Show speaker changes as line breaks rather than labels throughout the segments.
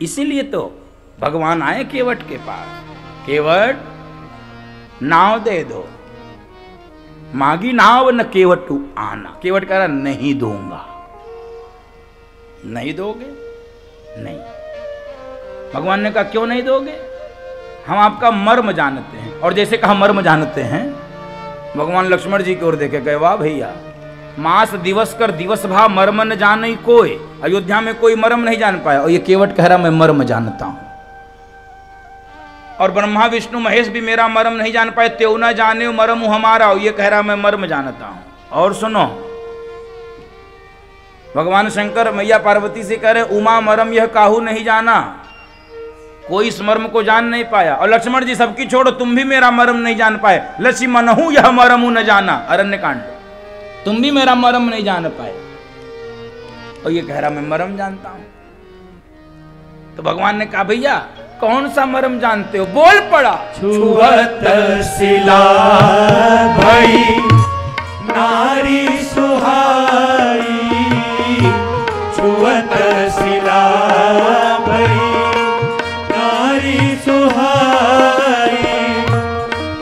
इसीलिए तो भगवान आए केवट के पास। केवट नाव दे दो, मांगी नाव न केवट आना। केवट कह रहा नहीं दूंगा। नहीं दोगे? नहीं। भगवान ने कहा क्यों नहीं दोगे? हम आपका मर्म जानते हैं। और जैसे कहा मर्म जानते हैं, भगवान लक्ष्मण जी की ओर देखे कहे वाह भैया, मास दिवस कर दिवस भा मर्म न जाने कोई। अयोध्या में कोई मर्म नहीं जान पाया, और ये केवट कह रहा मैं मर्म जानता हूं। और ब्रह्मा विष्णु महेश भी मेरा मर्म नहीं जान पाए, त्यों न जाने मर्म हमारा। और ये कह रहा मैं मर्म जानता हूं। और सुनो, भगवान शंकर मैया पार्वती से कह रहे उमा मर्म यह काहू नहीं जाना। कोई इस मर्म को जान नहीं पाया। और लक्ष्मण जी सबकी छोड़ो, तुम भी मेरा मर्म नहीं जान पाए। लक्ष्मणहु यह मर्म न जाना, अरण्य कांड। तुम भी मेरा मर्म नहीं जान पाए। और ये कह रहा मैं मर्म जानता हूं। तो भगवान ने कहा भैया कौन सा मर्म जानते हो? बोल पड़ा
छुअत सिला भई नारी सुहाई, छुअत सिला भई नारी सुहाई,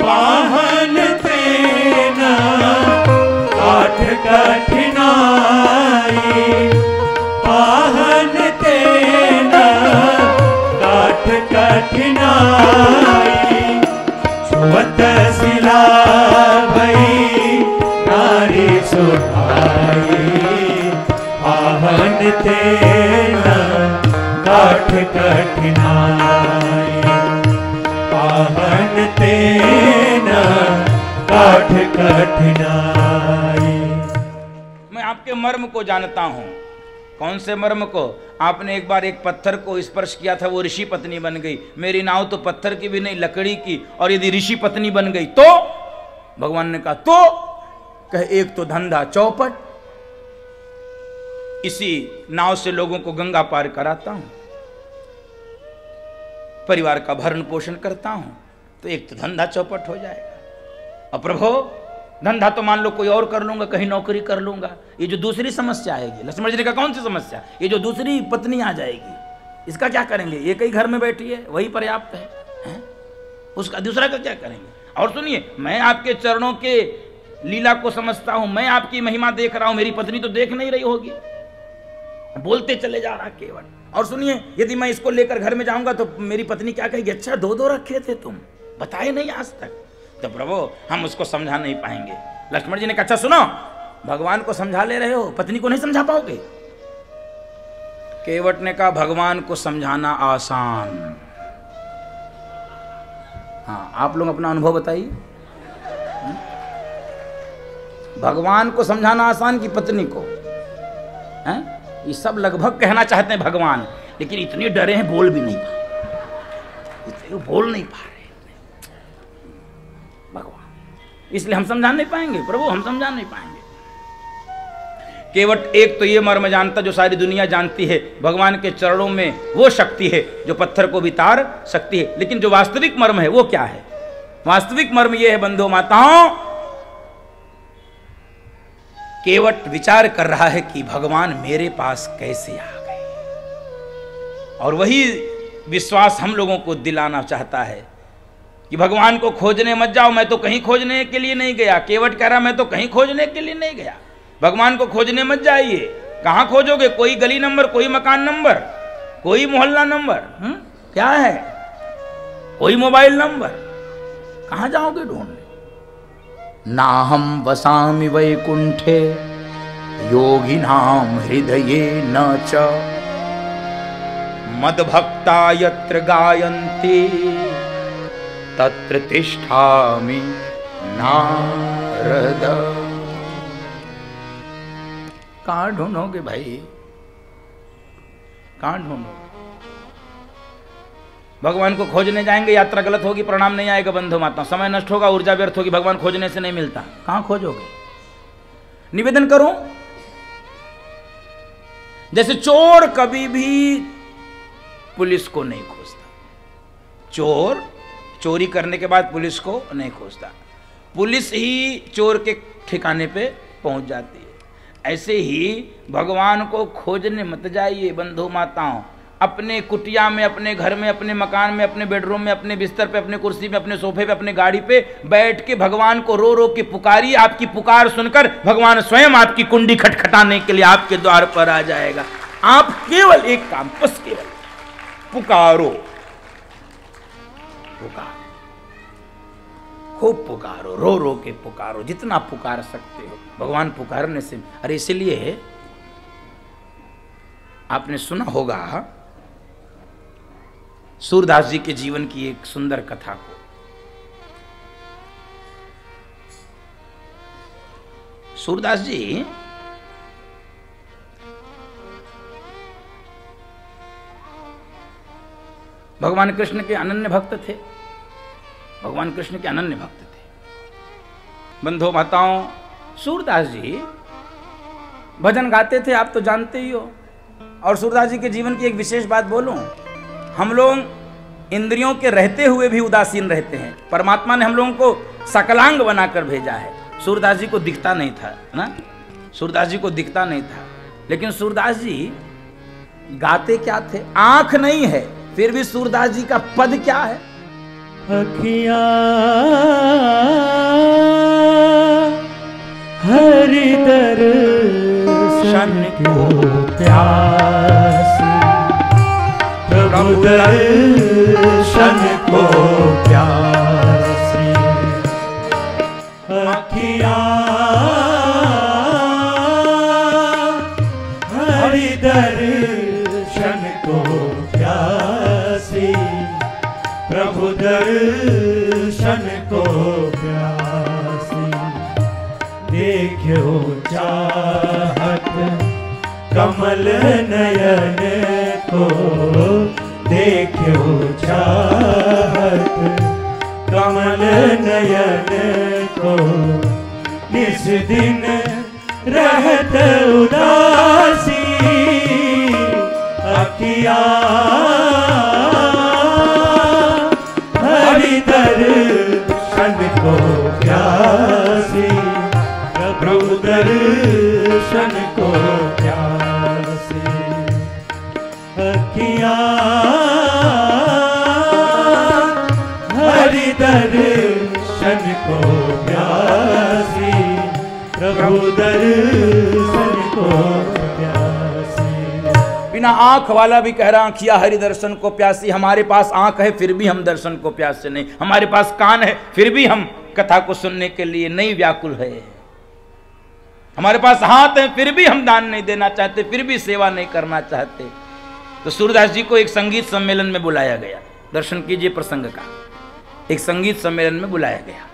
पाहन तेना काठ कठिनाई, पाहन तेना काठ कठिनाई, छुअत सिला भई नारी सुहाई, पाहन तेना काठ कठिनाई, पाहन तेना काठ कठिनाई।
मैं आपके मर्म को जानता हूं। कौन से मर्म को? आपने एक बार एक पत्थर को स्पर्श किया था, वो ऋषि पत्नी बन गई। मेरी नाव तो पत्थर की भी नहीं, लकड़ी की। और यदि ऋषि पत्नी बन गई तो? भगवान ने कहा तो कहे एक तो धंधा चौपट, इसी नाव से लोगों को गंगा पार कराता हूं, परिवार का भरण पोषण करता हूं, तो एक तो धंधा चौपट हो जाएगा। और प्रभु धंधा तो मान लो कोई और कर लूंगा, कहीं नौकरी कर लूंगा। ये जो दूसरी समस्या आएगी, लक्ष्मण जी ने कहा कौन सी समस्या? ये जो दूसरी पत्नी आ जाएगी, इसका क्या करेंगे? ये कई घर में बैठी है, वही पर्याप्त है? उसका दूसरा का क्या करेंगे? और सुनिए, मैं आपके चरणों के लीला को समझता हूं, मैं आपकी महिमा देख रहा हूं, मेरी पत्नी तो देख नहीं रही होगी। बोलते चले जा रहा केवट। और सुनिए, यदि मैं इसको लेकर घर में जाऊंगा तो मेरी पत्नी क्या कहेगी? अच्छा दो दो रखे थे तुम, बताए नहीं आज तक। तो प्रभु हम उसको समझा नहीं पाएंगे। लक्ष्मण जी ने कहा अच्छा सुनो, भगवान को समझा ले रहे हो, पत्नी को नहीं समझा पाओगे? केवट ने कहा भगवान को समझाना आसान। हाँ, आप लोग अपना अनुभव बताइए। भगवान को समझाना आसान कि पत्नी को? हैं? ये सब लगभग कहना चाहते हैं भगवान, लेकिन इतने डरे हैं बोल भी नहीं पा रहे, बोल नहीं पा रहे भगवान। इसलिए हम समझा नहीं पाएंगे प्रभु, हम समझा नहीं पाएंगे। केवट एक तो ये मर्म जानता जो सारी दुनिया जानती है, भगवान के चरणों में वो शक्ति है जो पत्थर को भी तार सकती है। लेकिन जो वास्तविक मर्म है वो क्या है? वास्तविक मर्म ये है बंधु माताओं, केवट विचार कर रहा है कि भगवान मेरे पास कैसे आ गए। और वही विश्वास हम लोगों को दिलाना चाहता है कि भगवान को खोजने मत जाओ, मैं तो कहीं खोजने के लिए नहीं गया। केवट कह रहा मैं तो कहीं खोजने के लिए नहीं गया, भगवान को खोजने मत जाइए। कहां खोजोगे? कोई गली नंबर, कोई मकान नंबर, कोई मोहल्ला नंबर, क्या है, कोई मोबाइल नंबर, कहां जाओगे ढूंढने? ना हम वसामि वैकुंठे योगिनाम हृदये न च मद्भक्ता यत्र गायन्ति तत्र तिष्ठामि नारद। कहां ढूंढोगे भाई, कहां ढूंढोगे? भगवान को खोजने जाएंगे, यात्रा गलत होगी, परिणाम नहीं आएगा बंधु माता, समय नष्ट होगा, ऊर्जा व्यर्थ होगी, भगवान खोजने से नहीं मिलता। कहां खोजोगे? निवेदन करो, जैसे चोर कभी भी पुलिस को नहीं खोजता, चोर चोरी करने के बाद पुलिस को नहीं खोजता, पुलिस ही चोर के ठिकाने पे पहुंच जाती है। ऐसे ही भगवान को खोजने मत जाइए बंधु माताओं, अपने कुटिया में, अपने घर में, अपने मकान में, अपने बेडरूम में, अपने बिस्तर पे, अपने कुर्सी पे, अपने सोफे पे, अपने गाड़ी पे बैठ के भगवान को रो रो के पुकारिए। आपकी पुकार सुनकर भगवान स्वयं आपकी कुंडी खटखटाने के लिए आपके द्वार पर आ जाएगा। आप केवल एक काम, बस केवल पुकारो, पुकारो, खूब पुकारो, रो रो के पुकारो, जितना पुकार सकते हो। भगवान पुकारने से, अरे इसलिए आपने सुना होगा सूरदास जी के जीवन की एक सुंदर कथा को। सूरदास जी भगवान कृष्ण के अनन्य भक्त थे, भगवान कृष्ण के अनन्य भक्त थे। बंधु माताओं, सूरदास जी भजन गाते थे, आप तो जानते ही हो। और सूरदास जी के जीवन की एक विशेष बात बोलूं, हम लोग इंद्रियों के रहते हुए भी उदासीन रहते हैं। परमात्मा ने हम लोगों को सकलांग बनाकर भेजा है। सूरदास जी को दिखता नहीं था ना, सूरदास जी को दिखता नहीं था, लेकिन सूरदास जी गाते क्या थे? आंख नहीं है, फिर भी सूरदास जी का पद क्या है?
अखियां हरि दर्शन को प्यास, प्रभु दर्शन को प्यास। अखियां हरि दर्शन को प्यासी, प्रभु दर्शन को प्यासी। देखो चाहत कमल नयन को, देखो चाहत कमल नयन को। निस दिन रहत उदासी, अखियां हरि दर्शन को प्यासी, प्रभु दर्शन को प्यासी। अखियां हरि दर्शन को प्यासी, प्रभु दर्शन को प्यासी।
बिना आंख वाला भी कह रहा, आंखिया हरि दर्शन को प्यासी। हमारे पास आंख है फिर भी हम दर्शन को प्यासे नहीं, हमारे पास कान है फिर भी हम कथा को सुनने के लिए नहीं व्याकुल है, हमारे पास हाथ है फिर भी हम दान नहीं देना चाहते, फिर भी सेवा नहीं करना चाहते। तो सूरदास जी को एक संगीत सम्मेलन में बुलाया गया। दर्शन कीजिए प्रसंग का, एक संगीत सम्मेलन में बुलाया गया।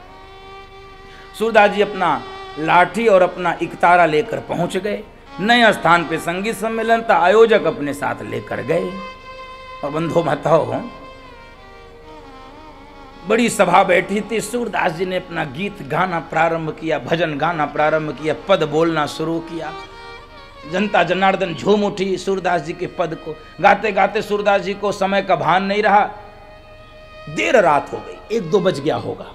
सूरदास जी अपना लाठी और अपना इकतारा लेकर पहुंच गए। नए स्थान पे संगीत सम्मेलन था, आयोजक अपने साथ लेकर गए। और बंधु माताओं, बड़ी सभा बैठी थी। सूरदास जी ने अपना गीत गाना प्रारंभ किया, भजन गाना प्रारंभ किया, पद बोलना शुरू किया। जनता जनार्दन झूम उठी सूरदास जी के पद को गाते गाते। सूरदास जी को समय का भान नहीं रहा, देर रात हो गई, 1-2 बज गया होगा।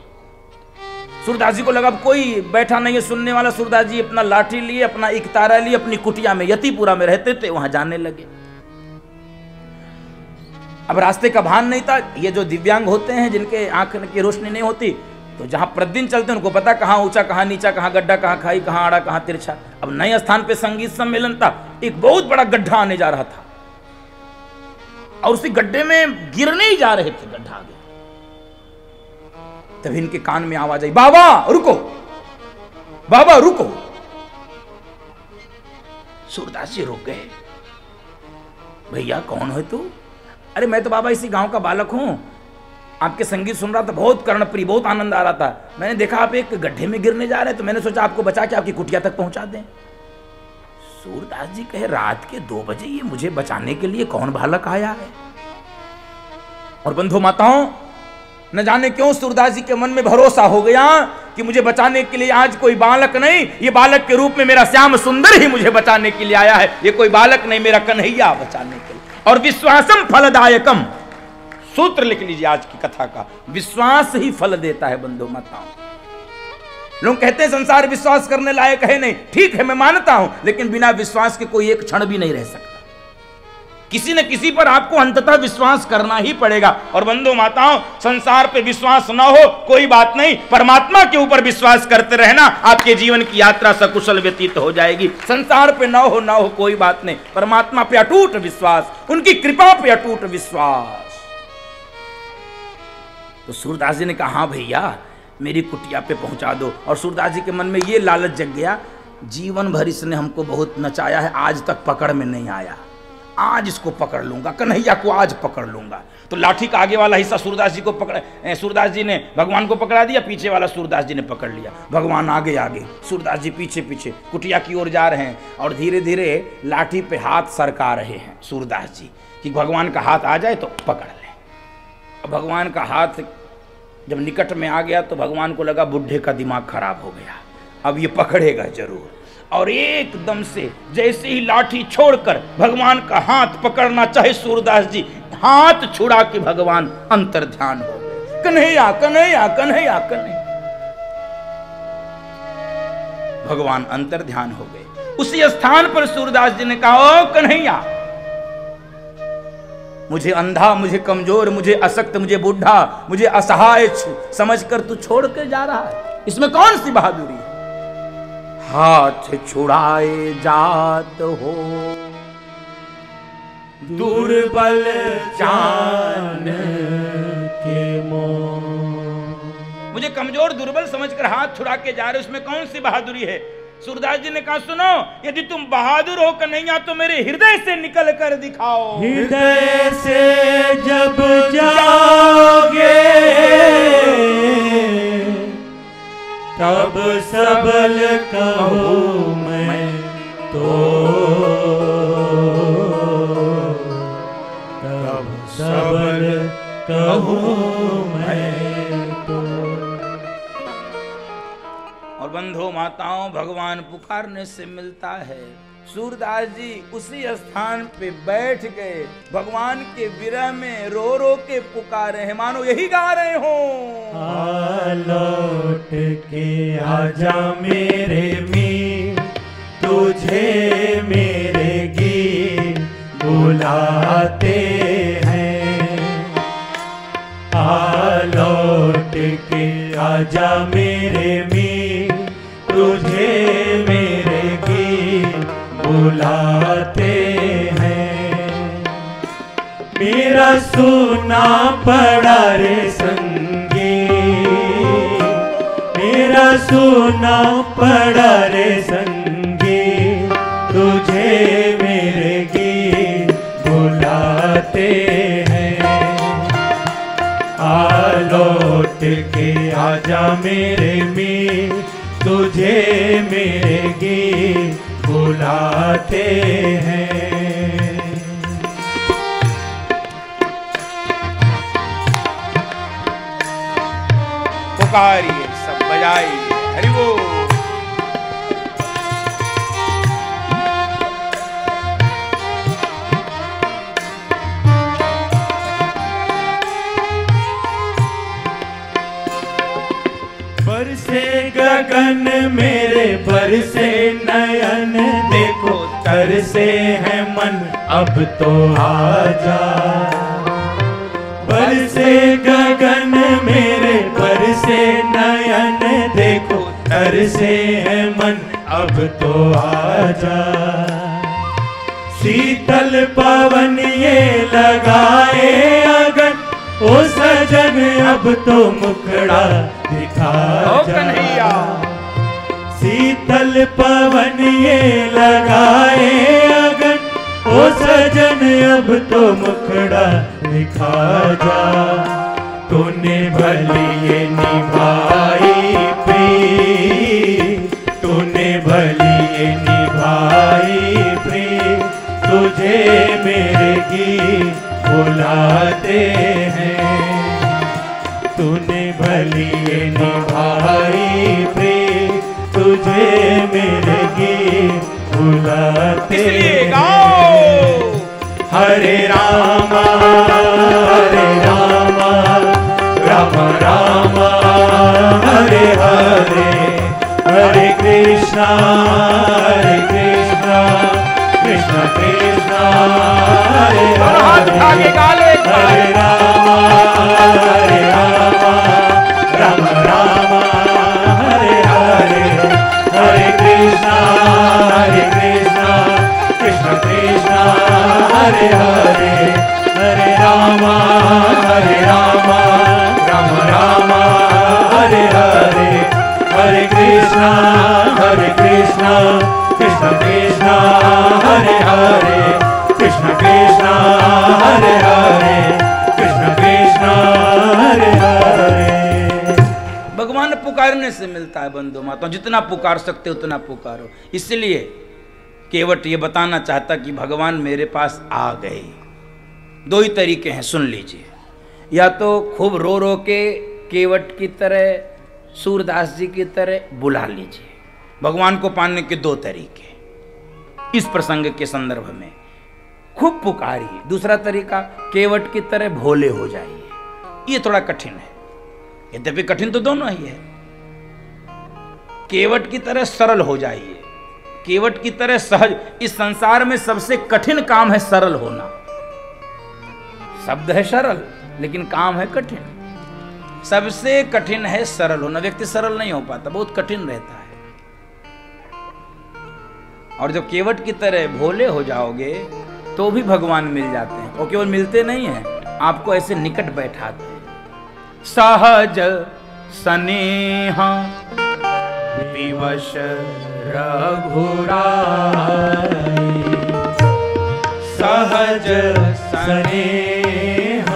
सूरदास जी को लगा अब कोई बैठा नहीं है सुनने वाला। सूरदास जी अपना लाठी लिए, अपना इकतारा लिए, अपनी कुटिया में, यतिपुरा में रहते थे, वहां जाने लगे। अब रास्ते का भान नहीं था। ये जो दिव्यांग होते हैं, जिनके आंख की रोशनी नहीं होती, तो जहां प्रतिदिन चलते हैं उनको पता कहां ऊंचा कहां नीचा, कहां गड्ढा कहां खाई, कहां आड़ा कहां तिरछा। अब नए स्थान पे संगीत सम्मेलन था, एक बहुत बड़ा गड्ढा आने जा रहा था और उसी गड्ढे में गिरने ही जा रहे थे, गड्ढा आगे। तभी इनके कान में आवाज आई, बाबा रुको, बाबा रुको। सूरदास जी रुक गए। भैया कौन है तू? अरे मैं तो बाबा इसी गांव का बालक हूं, आपके संगीत सुन रहा था, बहुत कर्णप्रिय, बहुत आनंद आ रहा था। मैंने देखा आप एक गड्ढे में गिरने जा रहे हैं, तो मैंने सोचा आपको बचा के आपकी कुटिया तक पहुंचा दें। सूरदास जी कहे, रात के 2 बजे ये मुझे बचाने के लिए कौन बालक आया है? और बंधु माताओं, न जाने क्यों सूरदास जी के मन में भरोसा हो गया कि मुझे बचाने के लिए आज कोई बालक नहीं, ये बालक के रूप में मेरा श्याम सुंदर ही मुझे बचाने के लिए आया है। ये कोई बालक नहीं, मेरा कन्हैया बचाने के लिए। और विश्वासम फलदायकम, सूत्र लिख लीजिए आज की कथा का, विश्वास ही फल देता है। बंधु माताओं, लोग कहते हैं संसार विश्वास करने लायक है नहीं, ठीक है मैं मानता हूं, लेकिन बिना विश्वास के कोई एक क्षण भी नहीं रह सकता। किसी न किसी पर आपको अंततः विश्वास करना ही पड़ेगा। और बंधु माताओं, संसार पे विश्वास ना हो कोई बात नहीं, परमात्मा के ऊपर विश्वास करते रहना, आपके जीवन की यात्रा सकुशल व्यतीत हो जाएगी। संसार पे ना हो कोई बात नहीं, परमात्मा पे अटूट विश्वास, उनकी कृपा पे अटूट विश्वास। तो सूरदास जी ने कहा, हाँ भैया मेरी कुटिया पे पहुंचा दो। और सूरदास जी के मन में ये लालच जग गया, जीवन भर इसने हमको बहुत नचाया है, आज तक पकड़ में नहीं आया, आज इसको पकड़ लूंगा, कन्हैया को आज पकड़ लूंगा। तो लाठी का आगे वाला हिस्सा सूरदास जी को पकड़ा, सूरदास जी ने भगवान को पकड़ा दिया, पीछे वाला सूरदास जी ने पकड़ लिया। भगवान आगे आगे, सूरदास जी पीछे पीछे कुटिया की ओर जा रहे हैं और धीरे धीरे लाठी पे हाथ सरका रहे हैं सूरदास जी कि भगवान का हाथ आ जाए तो पकड़ ले। भगवान का हाथ जब निकट में आ गया तो भगवान को लगा बुढ़े का दिमाग खराब हो गया, अब ये पकड़ेगा जरूर। और एकदम से जैसे ही लाठी छोड़कर भगवान का हाथ पकड़ना चाहे सूरदास जी, हाथ छुड़ा के भगवान अंतर ध्यान हो गए। कन्हैया कन्हैया कन्हैया कन्हैया, भगवान अंतर ध्यान हो गए। उसी स्थान पर सूरदास जी ने कहा, ओ कन्हैया, मुझे अंधा, मुझे कमजोर, मुझे असक्त, मुझे बूढ़ा, मुझे असहाय समझकर तू छोड़ के जा रहा है, इसमें कौन सी बहादुरी है? हाथ छुड़ाए जात हो
दुर्बल जान के मोह।
मुझे कमजोर दुर्बल समझकर हाथ छुड़ा के जा रहे, उसमें कौन सी बहादुरी है? सूरदास जी ने कहा, सुनो, यदि तुम बहादुर हो कन्हैया तो मेरे हृदय से निकल कर दिखाओ।
हृदय से जब जाओगे तब सबल कहूँ मैं तो, तब सबल कहूँ मैं तो।
और बंधु माताओं, भगवान पुकारने से मिलता है। सूरदास जी उसी स्थान पे बैठ गए, भगवान के विरह में रो रो के पुकारे हैं, मानो यही गा रहे हो।
लौट के आजा मेरे मीर, तुझे मेरे गीत बुलाते हैं। लौट के आजा मेरे मीर, तुझे मेरे गीत बुलाते हैं। मेरा सुना पड़ा रे संगी, मेरा सुना पड़ा रे संगी, तुझे मेरे गीत बुलाते हैं। लौट के आजा मेरे मीर, तुझे मेरे गीत बुलाते हैं।
पुकारिए सब बजाइए, हरि बोल।
बरसे गगन मेरे बरसे नयन, देखो तरसे है मन अब तो आजा। बरसे गगन मेरे बरसे नयन, देखो तरसे है मन अब तो आजा। शीतल पवन ये लगाए अगन, ओ सजन अब तो मुखड़ा दिखा जा। शीतल पवन ये लगाए अगन, ओ सजन अब तो मुखड़ा दिखा जा। तूने भली ये निभाई प्रीत, तूने भली ये निभाई प्रीत, तुझे मेरे गीत बुलाते हैं। तूने भली ये निभाई प्रीत, तुझे मेरे गीत बुलाते हैं। हरे रामा राम राम हरे हरे, हरे कृष्णा कृष्ण कृष्ण हरे
दोनों हाथ उठा के गा लो एक बार।
हरे राम राम राम हरे हरे, हरे कृष्णा कृष्ण कृष्ण हरे हरे, हरे राम राम राम हरे हरे, हरे कृष्णा कृष्ण कृष्ण हरे हरे, कृष्ण कृष्ण हरे हरे, कृष्ण कृष्ण हरे हरे।
भगवान पुकारने से मिलता है बंधु माता, जितना पुकार सकते उतना पुकारो। इसलिए केवट ये बताना चाहता कि भगवान मेरे पास आ गए। दो ही तरीके हैं, सुन लीजिए। या तो खूब रो रो के केवट की तरह, सूरदास जी की तरह बुला लीजिए। भगवान को पाने के दो तरीके इस प्रसंग के संदर्भ में, खूब पुकारिए। दूसरा तरीका, केवट की तरह भोले हो जाइए। ये थोड़ा कठिन है, यद्यपि कठिन तो दोनों ही है। केवट की तरह सरल हो जाइए, केवट की तरह सहज। इस संसार में सबसे कठिन काम है सरल होना। शब्द है सरल, लेकिन काम है कठिन। सबसे कठिन है सरल होना। व्यक्ति सरल नहीं हो पाता, बहुत कठिन रहता है। और जब केवट की तरह भोले हो जाओगे तो भी भगवान मिल जाते हैं। और केवल मिलते नहीं हैं, आपको ऐसे निकट बैठाते हैं। सहज स्नेह विवश रघुराई,
सहज स्नेह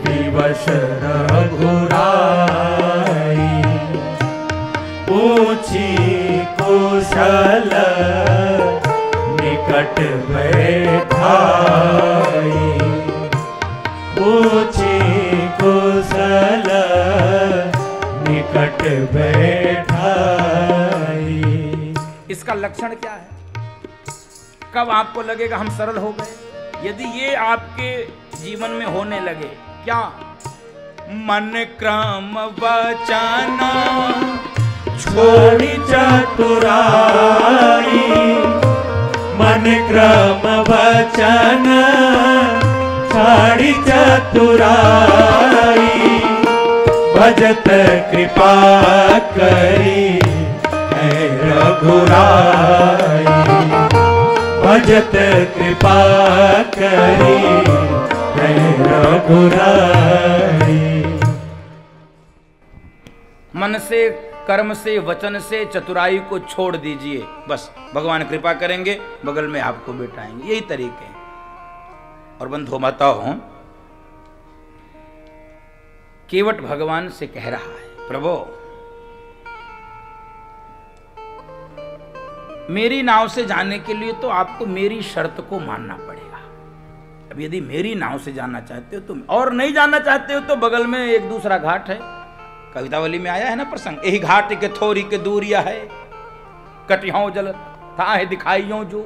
विवश रघुराई, पूछी कुशल निकट बैठाई, पूछी कुशल निकट बैठाई।
इसका लक्षण क्या है? कब आपको लगेगा हम सरल हो गए? यदि ये आपके जीवन में होने लगे, क्या? मन क्रम वचन
छोड़ी चतुराई, मन क्रम वचन छोड़ी चतुराई, भजत कृपा करी है रघुराई, भजत कृपा करी है रघुराई।
मन से, कर्म से, वचन से चतुराई को छोड़ दीजिए, बस भगवान कृपा करेंगे, बगल में आपको बिठाएंगे। यही तरीके हैं। और बंधु माताओं, केवट भगवान से कह रहा है, प्रभु मेरी नाव से जाने के लिए तो आपको मेरी शर्त को मानना पड़ेगा। अब यदि मेरी नाव से जाना चाहते हो तो, और नहीं जाना चाहते हो तो बगल में एक दूसरा घाट है। कवितावली में आया है ना प्रसंग, यही घाट के थोड़ी के दूरिया है, कटियों जल था है दिखाइयों जो,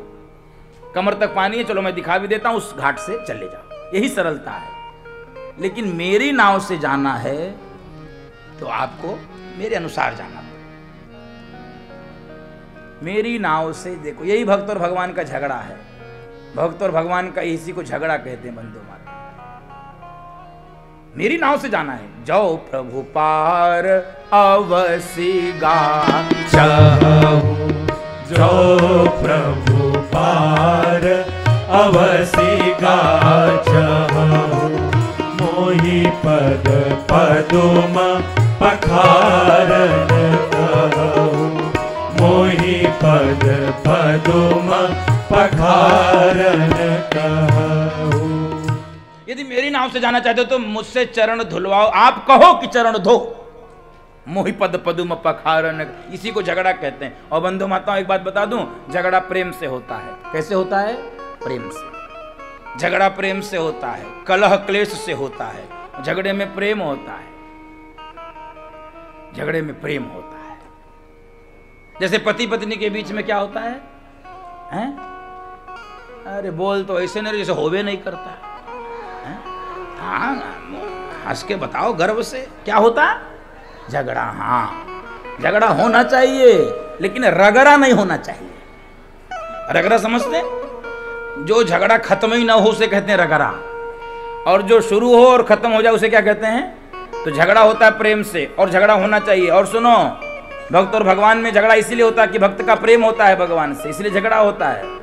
कमर तक पानी है, चलो मैं दिखा भी देता हूं, उस घाट से चले जाओ। यही सरलता है। लेकिन मेरी नाव से जाना है तो आपको मेरे अनुसार जाना पड़ेगा। मेरी नाव से देखो, यही भक्त और भगवान का झगड़ा है। भक्त और भगवान का इसी को झगड़ा कहते हैं बंधु माता। मेरी नाव से जाना है, जाओ प्रभु पार अवसी गाचहु,
जो प्रभु पार अवसी गाचहु, मोहि पद पदुम पखारन कहु, मोहि पद पदुम पखारन कहु।
यदि मेरी नाव से जाना चाहते हो तो मुझसे चरण धुलवाओ। आप कहो कि चरण धो, मोहि पद पदुम पखारन, इसी को झगड़ा कहते हैं। और बंधु माताओं, एक बात बता दूं, झगड़ा प्रेम से होता है। कैसे होता है? प्रेम से। झगड़ा प्रेम से होता है, कलह क्लेश से होता है। झगड़े में प्रेम होता है, झगड़े में प्रेम होता है। जैसे पति पत्नी के बीच में क्या होता है? हैं? अरे बोल तो ऐसे नहीं जैसे होवे नहीं करता। हाँ, हंस के बताओ गर्व से, क्या होता? झगड़ा। हाँ, झगड़ा होना चाहिए, लेकिन रगड़ा नहीं होना चाहिए। रगड़ा समझते? जो झगड़ा खत्म ही ना हो उसे कहते हैं रगड़ा, और जो शुरू हो और खत्म हो जाए उसे क्या कहते हैं? तो झगड़ा होता है प्रेम से, और झगड़ा होना चाहिए। और सुनो, भक्त और भगवान में झगड़ा इसलिए होता है कि भक्त का प्रेम होता है भगवान से, इसलिए झगड़ा होता है।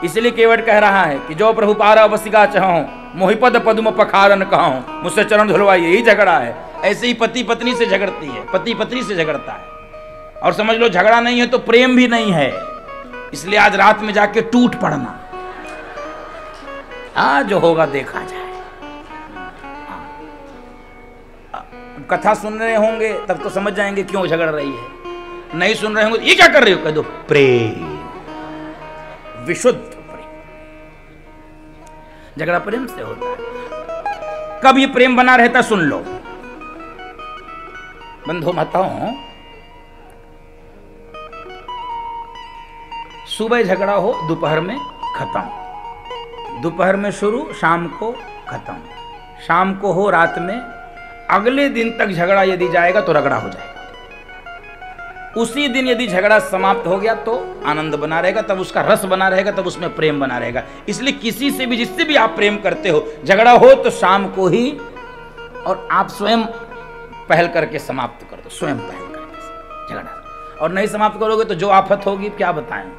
इसलिए केवट कह रहा है कि जो प्रभु पारा बसिका चाहूं, मोहिपद पद्म पखारन कहूं, मुझसे चरण धुलवाइए, यही झगड़ा है। ऐसे ही पति पत्नी से झगड़ती है, पति पत्नी से झगड़ता है। और समझ लो झगड़ा नहीं है तो प्रेम भी नहीं है। इसलिए आज रात में जाके टूट पड़ना, आज जो होगा देखा जाए। कथा सुन रहे होंगे तब तो समझ जाएंगे क्यों झगड़ रही है, नहीं सुन रहे होंगे तो ये क्या कर रहे हो, कह दो प्रेम, विशुद्ध प्रेम। झगड़ा प्रेम से होता है। कब ये प्रेम बना रहता सुन लो बंधु माताओं। सुबह झगड़ा हो, दोपहर में खत्म, दोपहर में शुरू, शाम को खत्म, शाम को हो रात में, अगले दिन तक झगड़ा यदि जाएगा तो रगड़ा हो जाएगा। उसी दिन यदि झगड़ा समाप्त हो गया तो आनंद बना रहेगा, तब उसका रस बना रहेगा, तब उसमें प्रेम बना रहेगा। इसलिए किसी से भी, जिससे भी आप प्रेम करते हो, झगड़ा हो तो शाम को ही, और आप स्वयं पहल करके समाप्त कर दो, स्वयं पहल करके झगड़ा। और नहीं समाप्त करोगे तो जो आफत होगी क्या बताएं,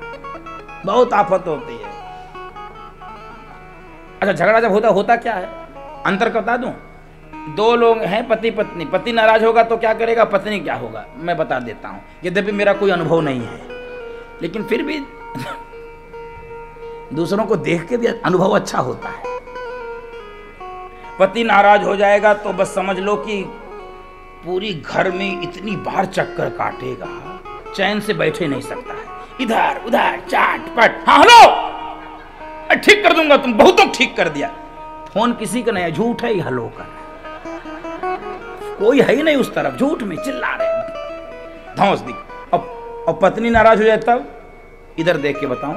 बहुत आफत होती है। अच्छा, झगड़ा जब होता क्या है, अंतर बता दूं। दो लोग हैं पति पत्नी, पति नाराज होगा तो क्या करेगा, पत्नी क्या होगा, मैं बता देता हूं। यद्यपि मेरा कोई अनुभव नहीं है, लेकिन फिर भी दूसरों को देख के भी अनुभव अच्छा होता है। पति नाराज हो जाएगा तो बस समझ लो कि पूरी घर में इतनी बार चक्कर काटेगा, चैन से बैठे नहीं सकता है, इधर उधर चाट पट, हाँ हेलो ठीक कर दूंगा, तुम बहुतों ठीक कर दिया। फोन किसी का नहीं है, झूठ है, हेलो का कोई है ही नहीं उस तरफ, झूठ में चिल्ला रहे धौंस दी। और पत्नी नाराज हो जाए तब इधर देख के बताऊं,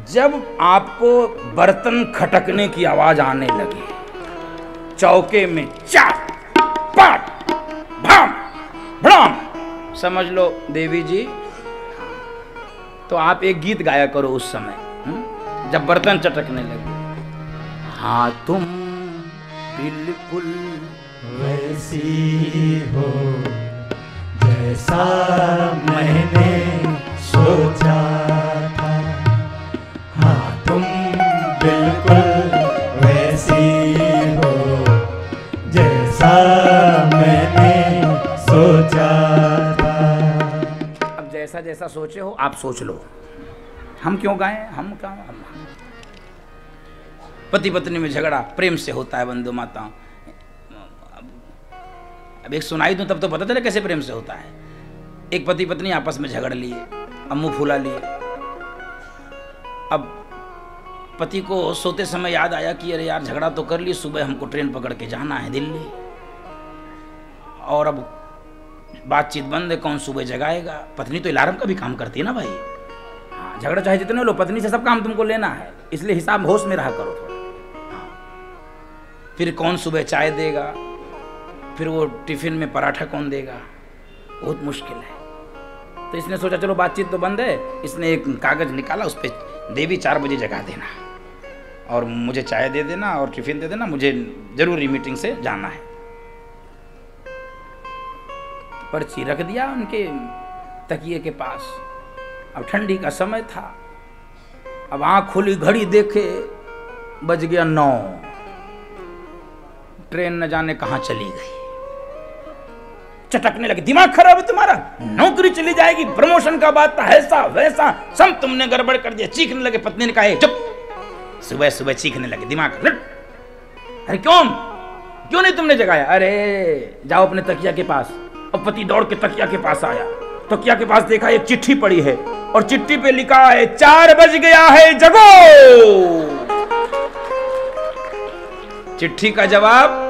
जब आपको बर्तन खटकने की आवाज आने लगे, चौके में चाट पाट भाम भड़ाम, समझ लो देवी जी, तो आप एक गीत गाया करो उस समय, जब बर्तन चटकने लगे। हाँ तुम बिल्कुल
वैसी हो जैसा मैंने सोचा था, हाँ तुम बिल्कुल वैसी हो जैसा मैंने सोचा था।
अब जैसा जैसा सोचे हो आप सोच लो, हम क्यों गाएं, हम क्या, पति पत्नी में झगड़ा प्रेम से होता है बंधु माता। अब एक सुनाई दूं तब तो पता चले कैसे प्रेम से होता है। एक पति पत्नी आपस में झगड़ लिए, अब मुंह फुला लिए। अब पति को सोते समय याद आया कि अरे यार झगड़ा तो कर लिए, सुबह हमको ट्रेन पकड़ के जाना है दिल्ली, और अब बातचीत बंद है, कौन सुबह जगाएगा। पत्नी तो अलार्म का भी काम करती है ना भाई। हाँ, झगड़ा चाहे जितने लो, पत्नी से सब काम तुमको लेना है, इसलिए हिसाब होश में रहा करो थोड़ा। फिर कौन सुबह चाय देगा, फिर वो टिफिन में पराठा कौन देगा, बहुत मुश्किल है। तो इसने सोचा चलो बातचीत तो बंद है, इसने एक कागज निकाला, उस पर देवी 4 बजे जगा देना और मुझे चाय दे देना और टिफिन दे देना, मुझे जरूरी मीटिंग से जाना है। पर्ची रख दिया उनके तकिए के पास। अब ठंडी का समय था, अब आँख खुली, घड़ी देखे, बज गया 9। ट्रेन न जाने कहां चली गई। चटकने लगे, दिमाग खराब है तुम्हारा, नौकरी चली जाएगी, प्रमोशन का बात था, ऐसा वैसा सब तुमने गड़बड़ कर दिया। चीखने लगे। पत्नी ने कहा चुप, सुबह सुबह चीखने लगे, दिमाग लट। अरे क्यों नहीं तुमने जगाया? अरे जाओ अपने तकिया के पास। और पति दौड़ के तकिया के पास आया, तकिया के पास देखा एक चिट्ठी पड़ी है और चिट्ठी पे लिखा है 4 बज गया है, जगो। चिट्ठी का जवाब,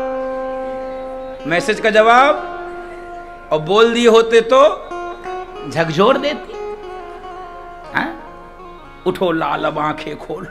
मैसेज का जवाब, और बोल दिए होते तो झकझोर देती। हाँ? उठो लाल अब आंखें खोल।